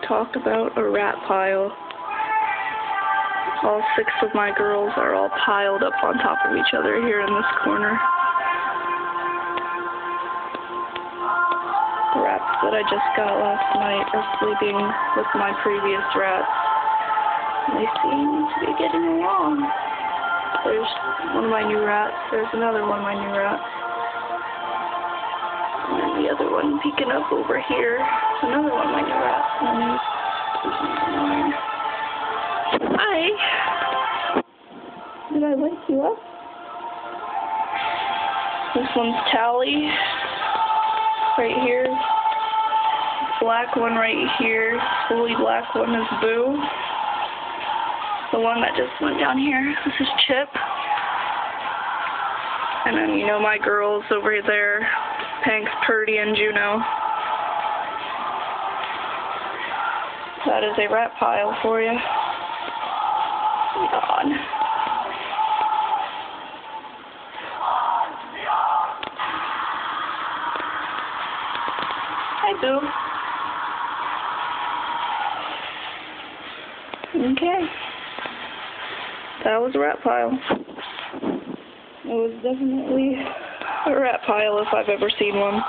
talk about a rat pile. All 6 of my girls are all piled up on top of each other here in this corner. The rats that I just got last night are sleeping with my previous rats. They seem to be getting along. There's one of my new rats. There's another one of my new rats. And then the other one peeking up over here. Another one of my new rats. And then mine. Hi. Did I wake you up? This one's Tally. Right here. Black one right here. Fully black one is Boo. The one that just went down here, this is Chip. And then you know my girls over there, Panks, Purdy, and Juno. That is a rat pile for you. God. Hi, Boo. Okay. That was a rat pile. It was definitely a rat pile if I've ever seen one.